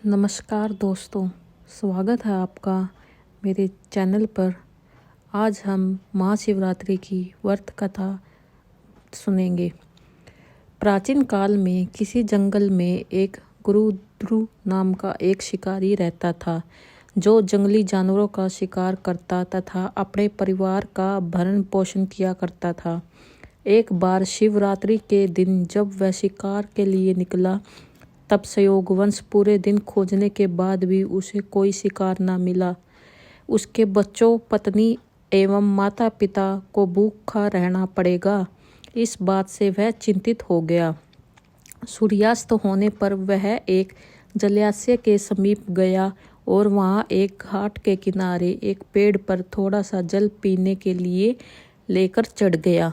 नमस्कार दोस्तों, स्वागत है आपका मेरे चैनल पर। आज हम महाशिवरात्रि की व्रत कथा सुनेंगे। प्राचीन काल में किसी जंगल में एक गुरुद्रु नाम का एक शिकारी रहता था, जो जंगली जानवरों का शिकार करता तथा अपने परिवार का भरण पोषण किया करता था। एक बार शिवरात्रि के दिन जब वह शिकार के लिए निकला, तब संयोगवश पूरे दिन खोजने के बाद भी उसे कोई शिकार न मिला। उसके बच्चों, पत्नी एवं माता पिता को भूखा रहना पड़ेगा, इस बात से वह चिंतित हो गया। सूर्यास्त होने पर वह एक जलाशय के समीप गया और वहां एक घाट के किनारे एक पेड़ पर थोड़ा सा जल पीने के लिए लेकर चढ़ गया,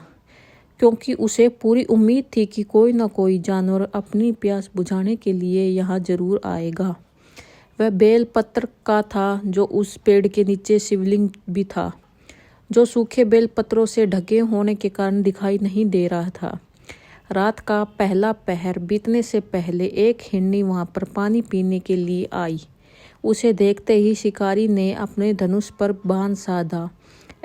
क्योंकि उसे पूरी उम्मीद थी कि कोई न कोई जानवर अपनी प्यास बुझाने के लिए यहाँ जरूर आएगा। वह बेल पत्र का था, जो उस पेड़ के नीचे शिवलिंग भी था, जो सूखे बेल पत्रों से ढके होने के कारण दिखाई नहीं दे रहा था। रात का पहला पहर बीतने से पहले एक हिरनी वहां पर पानी पीने के लिए आई। उसे देखते ही शिकारी ने अपने धनुष पर बाण साधा।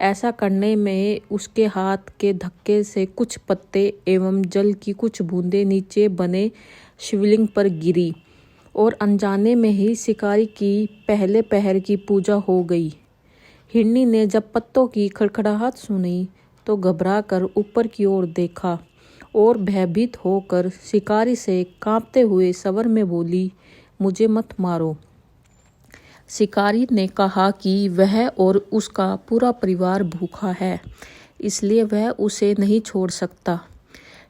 ऐसा करने में उसके हाथ के धक्के से कुछ पत्ते एवं जल की कुछ बूंदें नीचे बने शिवलिंग पर गिरी और अनजाने में ही शिकारी की पहले पहर की पूजा हो गई। हिरनी ने जब पत्तों की खड़खड़ाहट सुनी तो घबरा कर ऊपर की ओर देखा और भयभीत होकर शिकारी से कांपते हुए स्वर में बोली, मुझे मत मारो। शिकारी ने कहा कि वह और उसका पूरा परिवार भूखा है, इसलिए वह उसे नहीं छोड़ सकता।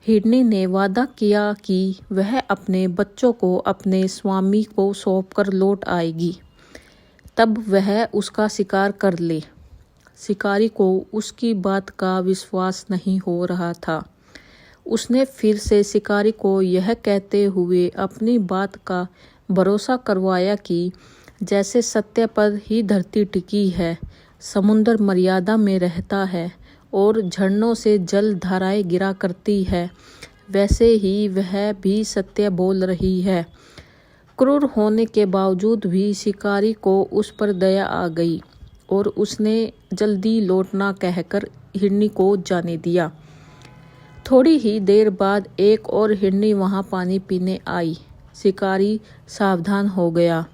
हिरनी ने वादा किया कि वह अपने बच्चों को अपने स्वामी को सौंपकर लौट आएगी, तब वह उसका शिकार कर ले। शिकारी को उसकी बात का विश्वास नहीं हो रहा था। उसने फिर से शिकारी को यह कहते हुए अपनी बात का भरोसा करवाया कि जैसे सत्य पर ही धरती टिकी है, समुद्र मर्यादा में रहता है और झरनों से जल धाराएं गिरा करती है, वैसे ही वह भी सत्य बोल रही है। क्रूर होने के बावजूद भी शिकारी को उस पर दया आ गई और उसने जल्दी लौटना कहकर हिरनी को जाने दिया। थोड़ी ही देर बाद एक और हिरनी वहां पानी पीने आई। शिकारी सावधान हो गया,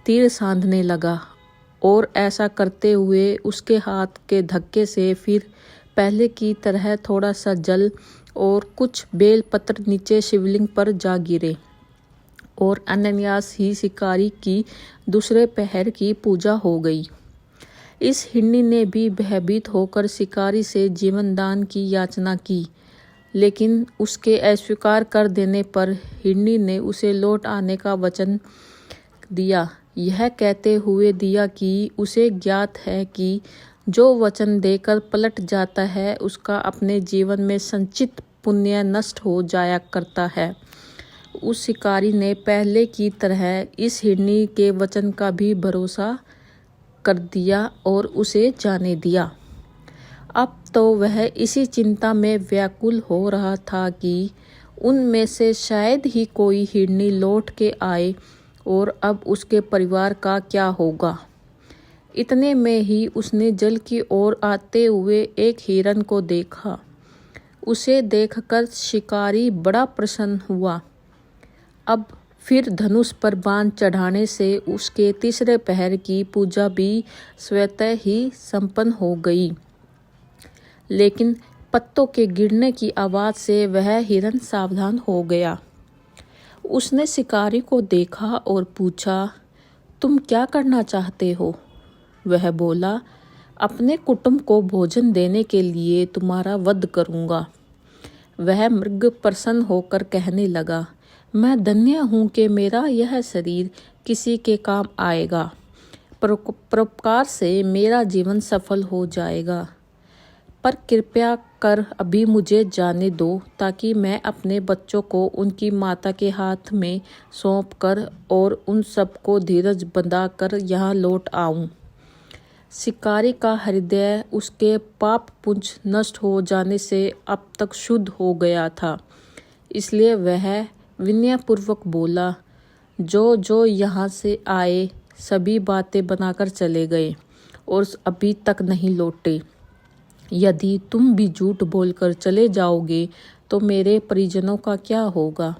तीर साधने लगा और ऐसा करते हुए उसके हाथ के धक्के से फिर पहले की तरह थोड़ा सा जल और कुछ बेल पत्र नीचे शिवलिंग पर जा गिरे और अनायास ही शिकारी की दूसरे पहर की पूजा हो गई। इस हिरनी ने भी भयभीत होकर शिकारी से जीवन दान की याचना की, लेकिन उसके अस्वीकार कर देने पर हिरनी ने उसे लौट आने का वचन दिया, यह कहते हुए दिया कि उसे ज्ञात है कि जो वचन देकर पलट जाता है उसका अपने जीवन में संचित पुण्य नष्ट हो जाया करता है। उस शिकारी ने पहले की तरह इस हिरनी के वचन का भी भरोसा कर दिया और उसे जाने दिया। अब तो वह इसी चिंता में व्याकुल हो रहा था कि उनमें से शायद ही कोई हिरनी लौट के आए और अब उसके परिवार का क्या होगा। इतने में ही उसने जल की ओर आते हुए एक हिरन को देखा। उसे देखकर शिकारी बड़ा प्रसन्न हुआ। अब फिर धनुष पर बाण चढ़ाने से उसके तीसरे पहर की पूजा भी स्वतः ही संपन्न हो गई। लेकिन पत्तों के गिरने की आवाज से वह हिरन सावधान हो गया। उसने शिकारी को देखा और पूछा, तुम क्या करना चाहते हो? वह बोला, अपने कुटुंब को भोजन देने के लिए तुम्हारा वध करूंगा। वह मृग प्रसन्न होकर कहने लगा, मैं धन्य हूँ कि मेरा यह शरीर किसी के काम आएगा। परोपकार से मेरा जीवन सफल हो जाएगा, पर कृपया कर अभी मुझे जाने दो, ताकि मैं अपने बच्चों को उनकी माता के हाथ में सौंप कर और उन सबको धीरज बंधाकर यहाँ लौट आऊं। शिकारी का हृदय उसके पाप पुंज नष्ट हो जाने से अब तक शुद्ध हो गया था, इसलिए वह विनयपूर्वक बोला, जो जो यहाँ से आए सभी बातें बनाकर चले गए और अभी तक नहीं लौटे। यदि तुम भी झूठ बोलकर चले जाओगे तो मेरे परिजनों का क्या होगा?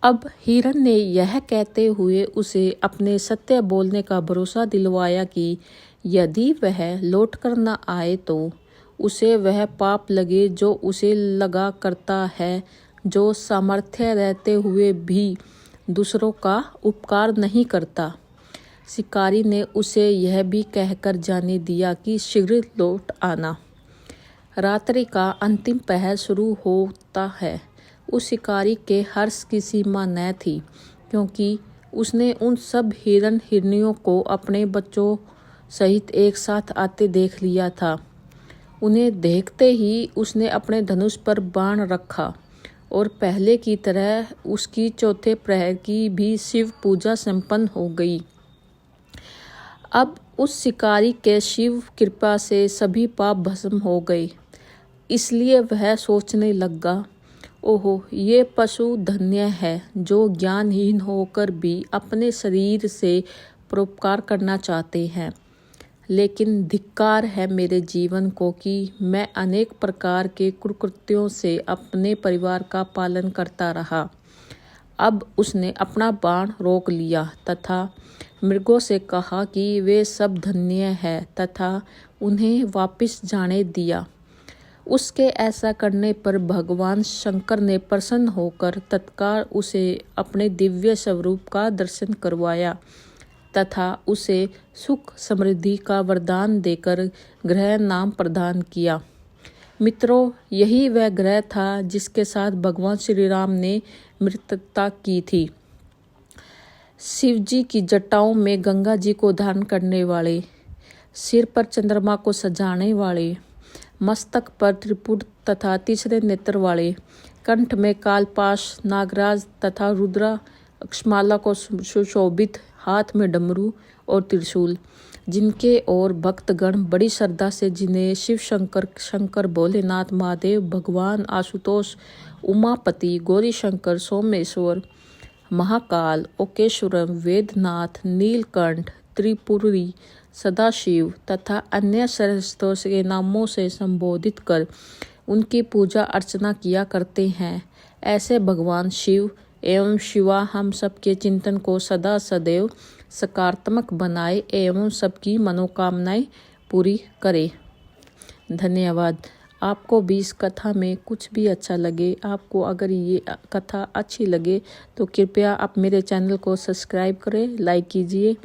अब हिरन ने यह कहते हुए उसे अपने सत्य बोलने का भरोसा दिलवाया कि यदि वह लौट कर न आए तो उसे वह पाप लगे जो उसे लगा करता है, जो सामर्थ्य रहते हुए भी दूसरों का उपकार नहीं करता। शिकारी ने उसे यह भी कहकर जाने दिया कि शीघ्र लौट आना। रात्रि का अंतिम पहर शुरू होता है। उस शिकारी के हर्ष की सीमा न थी, क्योंकि उसने उन सब हिरन हिरनियों को अपने बच्चों सहित एक साथ आते देख लिया था। उन्हें देखते ही उसने अपने धनुष पर बाण रखा और पहले की तरह उसकी चौथे प्रहर की भी शिव पूजा संपन्न हो गई। अब उस शिकारी के शिव कृपा से सभी पाप भस्म हो गए। इसलिए वह सोचने लगा, ओहो, ये पशु धन्य है जो ज्ञानहीन होकर भी अपने शरीर से परोपकार करना चाहते हैं। लेकिन धिक्कार है मेरे जीवन को कि मैं अनेक प्रकार के कुकृत्यों से अपने परिवार का पालन करता रहा। अब उसने अपना बाण रोक लिया तथा मृगों से कहा कि वे सब धन्य है तथा उन्हें वापस जाने दिया। उसके ऐसा करने पर भगवान शंकर ने प्रसन्न होकर तत्काल उसे अपने दिव्य स्वरूप का दर्शन करवाया तथा उसे सुख समृद्धि का वरदान देकर ग्रह नाम प्रदान किया। मित्रों, यही वह ग्रह था जिसके साथ भगवान श्री राम ने मित्रता की थी। शिवजी की जटाओं में गंगा जी को धारण करने वाले, सिर पर चंद्रमा को सजाने वाले, मस्तक पर त्रिपुट तथा तीसरे नेत्र वाले, कंठ में कालपाश, नागराज तथा रुद्राक्षमाला को सुशोभित, हाथ में डमरू और त्रिशूल, जिनके और भक्तगण बड़ी श्रद्धा से जिन्हें शिव शंकर, भोलेनाथ, महादेव, भगवान आशुतोष, उमापति, गौरी शंकर, सोमेश्वर, महाकाल, ओकेश्वरम, वेदनाथ, नीलकंठ, त्रिपुरी, सदाशिव तथा अन्य सरस्वतों के नामों से संबोधित कर उनकी पूजा अर्चना किया करते हैं। ऐसे भगवान शिव एवं शिवा हम सबके चिंतन को सदा सदैव सकारात्मक बनाए एवं सबकी मनोकामनाएं पूरी करे। धन्यवाद। आपको भी इस कथा में कुछ भी अच्छा लगे, आपको अगर ये कथा अच्छी लगे तो कृपया आप मेरे चैनल को सब्सक्राइब करें, लाइक कीजिए